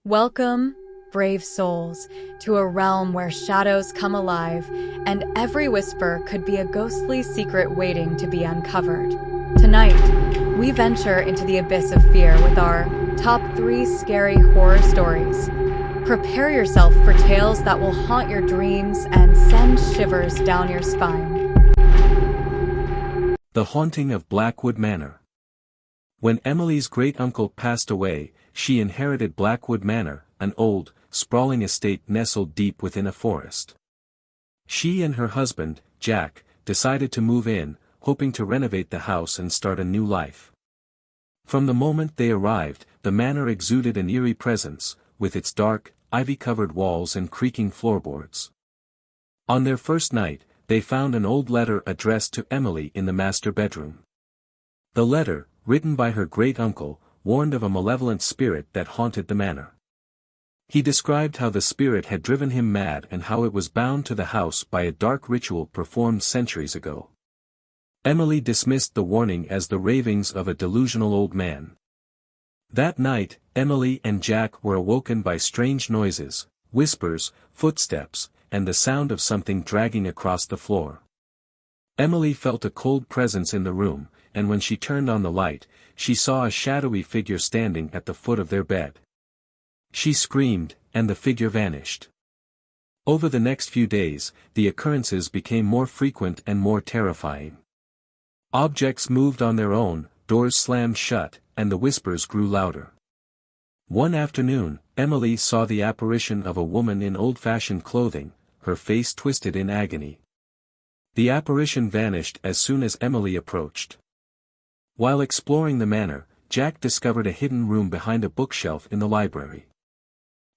Welcome, brave souls, to a realm where shadows come alive, and every whisper could be a ghostly secret waiting to be uncovered. Tonight, we venture into the abyss of fear with our top 3 scary horror stories. Prepare yourself for tales that will haunt your dreams and send shivers down your spine. The Haunting of Blackwood Manor. When Emily's great-uncle passed away, she inherited Blackwood Manor, an old, sprawling estate nestled deep within a forest. She and her husband, Jack, decided to move in, hoping to renovate the house and start a new life. From the moment they arrived, the manor exuded an eerie presence, with its dark, ivy-covered walls and creaking floorboards. On their first night, they found an old letter addressed to Emily in the master bedroom. The letter, written by her great-uncle, warned of a malevolent spirit that haunted the manor. He described how the spirit had driven him mad and how it was bound to the house by a dark ritual performed centuries ago. Emily dismissed the warning as the ravings of a delusional old man. That night, Emily and Jack were awoken by strange noises, whispers, footsteps, and the sound of something dragging across the floor. Emily felt a cold presence in the room, and when she turned on the light, she saw a shadowy figure standing at the foot of their bed. She screamed, and the figure vanished. Over the next few days, the occurrences became more frequent and more terrifying. Objects moved on their own, doors slammed shut, and the whispers grew louder. One afternoon, Emily saw the apparition of a woman in old-fashioned clothing, her face twisted in agony. The apparition vanished as soon as Emily approached. While exploring the manor, Jack discovered a hidden room behind a bookshelf in the library.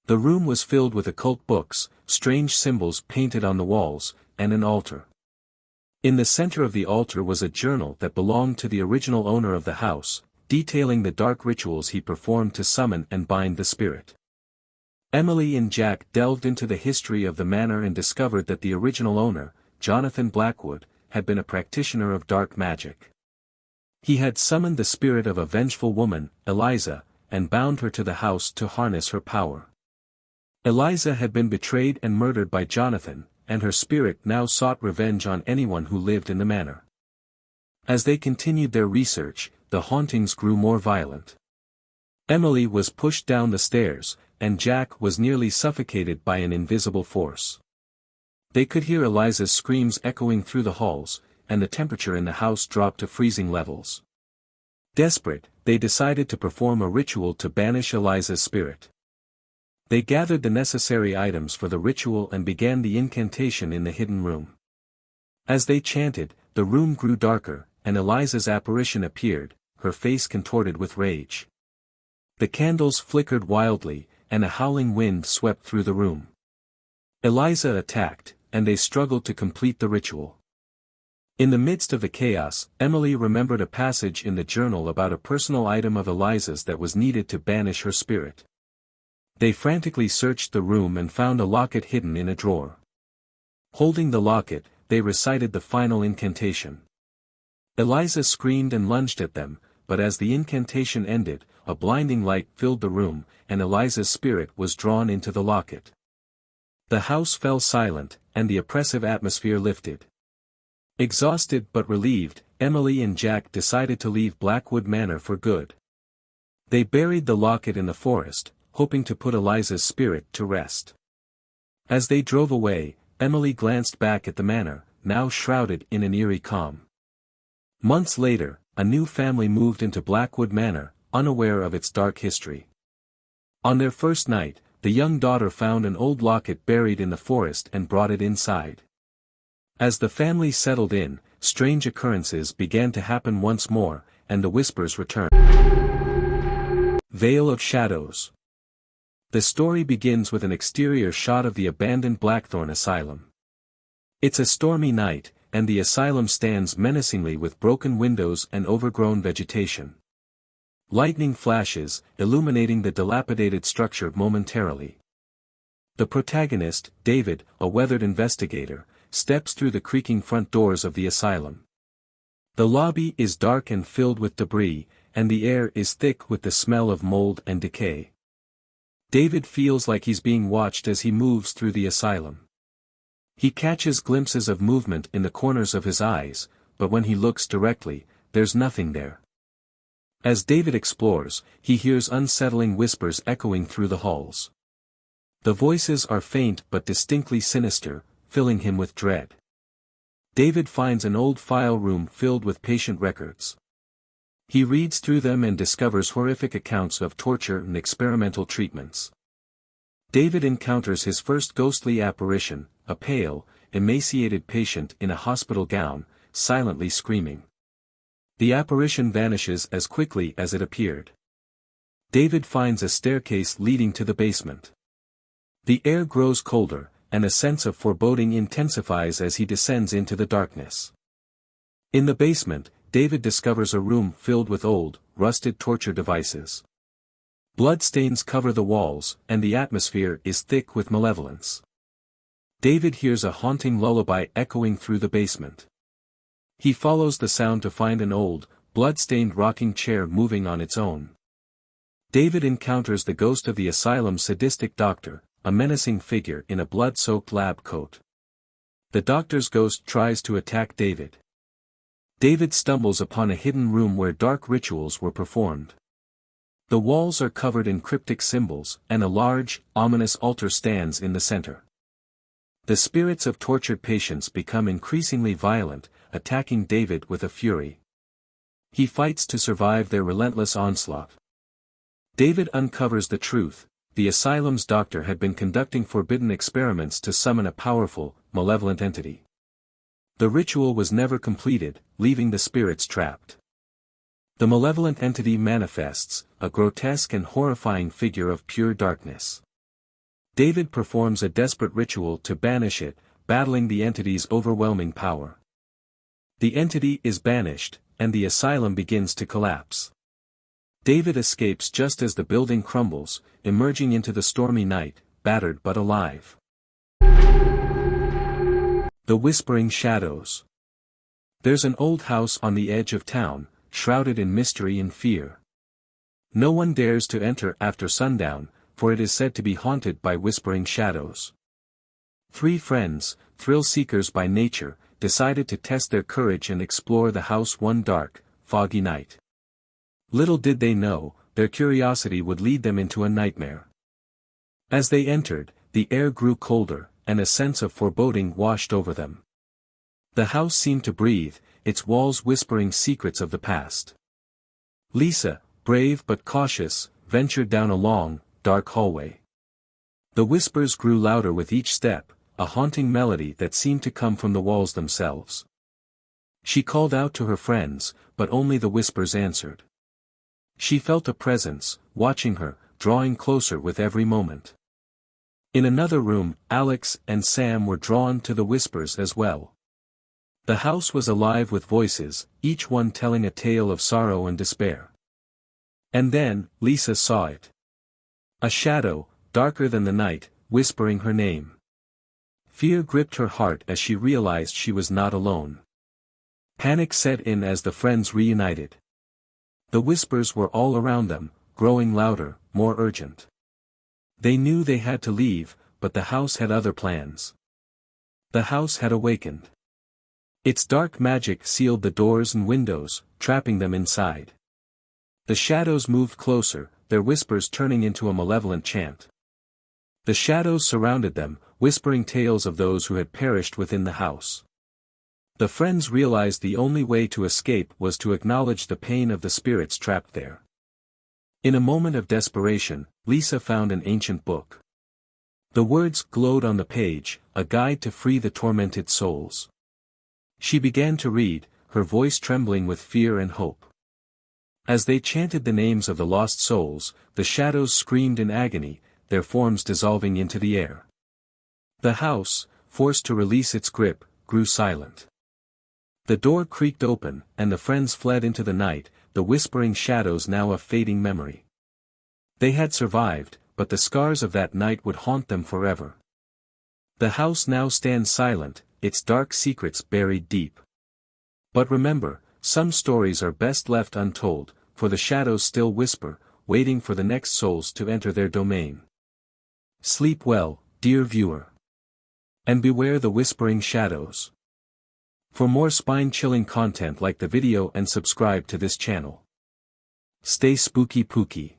The room was filled with occult books, strange symbols painted on the walls, and an altar. In the center of the altar was a journal that belonged to the original owner of the house, detailing the dark rituals he performed to summon and bind the spirit. Emily and Jack delved into the history of the manor and discovered that the original owner, Jonathan Blackwood, had been a practitioner of dark magic. He had summoned the spirit of a vengeful woman, Eliza, and bound her to the house to harness her power. Eliza had been betrayed and murdered by Jonathan, and her spirit now sought revenge on anyone who lived in the manor. As they continued their research, the hauntings grew more violent. Emily was pushed down the stairs, and Jack was nearly suffocated by an invisible force. They could hear Eliza's screams echoing through the halls, and the temperature in the house dropped to freezing levels. Desperate, they decided to perform a ritual to banish Eliza's spirit. They gathered the necessary items for the ritual and began the incantation in the hidden room. As they chanted, the room grew darker, and Eliza's apparition appeared, her face contorted with rage. The candles flickered wildly, and a howling wind swept through the room. Eliza attacked, and they struggled to complete the ritual. In the midst of the chaos, Emily remembered a passage in the journal about a personal item of Eliza's that was needed to banish her spirit. They frantically searched the room and found a locket hidden in a drawer. Holding the locket, they recited the final incantation. Eliza screamed and lunged at them, but as the incantation ended, a blinding light filled the room, and Eliza's spirit was drawn into the locket. The house fell silent, and the oppressive atmosphere lifted. Exhausted but relieved, Emily and Jack decided to leave Blackwood Manor for good. They buried the locket in the forest, hoping to put Eliza's spirit to rest. As they drove away, Emily glanced back at the manor, now shrouded in an eerie calm. Months later, a new family moved into Blackwood Manor, unaware of its dark history. On their first night, the young daughter found an old locket buried in the forest and brought it inside. As the family settled in, strange occurrences began to happen once more, and the whispers returned. Vale of Shadows. The story begins with an exterior shot of the abandoned Blackthorn Asylum. It's a stormy night, and the asylum stands menacingly with broken windows and overgrown vegetation. Lightning flashes, illuminating the dilapidated structure momentarily. The protagonist, David, a weathered investigator, steps through the creaking front doors of the asylum. The lobby is dark and filled with debris, and the air is thick with the smell of mold and decay. David feels like he's being watched as he moves through the asylum. He catches glimpses of movement in the corners of his eyes, but when he looks directly, there's nothing there. As David explores, he hears unsettling whispers echoing through the halls. The voices are faint but distinctly sinister, filling him with dread. David finds an old file room filled with patient records. He reads through them and discovers horrific accounts of torture and experimental treatments. David encounters his first ghostly apparition, a pale, emaciated patient in a hospital gown, silently screaming. The apparition vanishes as quickly as it appeared. David finds a staircase leading to the basement. The air grows colder, and a sense of foreboding intensifies as he descends into the darkness. In the basement, David discovers a room filled with old, rusted torture devices. Bloodstains cover the walls, and the atmosphere is thick with malevolence. David hears a haunting lullaby echoing through the basement. He follows the sound to find an old, blood-stained rocking chair moving on its own. David encounters the ghost of the asylum's sadistic doctor, a menacing figure in a blood-soaked lab coat. The doctor's ghost tries to attack David. David stumbles upon a hidden room where dark rituals were performed. The walls are covered in cryptic symbols, and a large, ominous altar stands in the center. The spirits of tortured patients become increasingly violent, attacking David with a fury. He fights to survive their relentless onslaught. David uncovers the truth: the asylum's doctor had been conducting forbidden experiments to summon a powerful, malevolent entity. The ritual was never completed, leaving the spirits trapped. The malevolent entity manifests, a grotesque and horrifying figure of pure darkness. David performs a desperate ritual to banish it, battling the entity's overwhelming power. The entity is banished, and the asylum begins to collapse. David escapes just as the building crumbles, emerging into the stormy night, battered but alive. The Whispering Shadows. There's an old house on the edge of town, shrouded in mystery and fear. No one dares to enter after sundown, for it is said to be haunted by whispering shadows. Three friends, thrill-seekers by nature, decided to test their courage and explore the house one dark, foggy night. Little did they know, their curiosity would lead them into a nightmare. As they entered, the air grew colder, and a sense of foreboding washed over them. The house seemed to breathe, its walls whispering secrets of the past. Lisa, brave but cautious, ventured down a long, dark hallway. The whispers grew louder with each step, a haunting melody that seemed to come from the walls themselves. She called out to her friends, but only the whispers answered. She felt a presence, watching her, drawing closer with every moment. In another room, Alex and Sam were drawn to the whispers as well. The house was alive with voices, each one telling a tale of sorrow and despair. And then, Lisa saw it. A shadow, darker than the night, whispering her name. Fear gripped her heart as she realized she was not alone. Panic set in as the friends reunited. The whispers were all around them, growing louder, more urgent. They knew they had to leave, but the house had other plans. The house had awakened. Its dark magic sealed the doors and windows, trapping them inside. The shadows moved closer, their whispers turning into a malevolent chant. The shadows surrounded them, whispering tales of those who had perished within the house. The friends realized the only way to escape was to acknowledge the pain of the spirits trapped there. In a moment of desperation, Lisa found an ancient book. The words glowed on the page, a guide to free the tormented souls. She began to read, her voice trembling with fear and hope. As they chanted the names of the lost souls, the shadows screamed in agony, their forms dissolving into the air. The house, forced to release its grip, grew silent. The door creaked open, and the friends fled into the night, the whispering shadows now a fading memory. They had survived, but the scars of that night would haunt them forever. The house now stands silent, its dark secrets buried deep. But remember, some stories are best left untold, for the shadows still whisper, waiting for the next souls to enter their domain. Sleep well, dear viewer. And beware the whispering shadows. For more spine-chilling content, like the video and subscribe to this channel. Stay spooky pooky.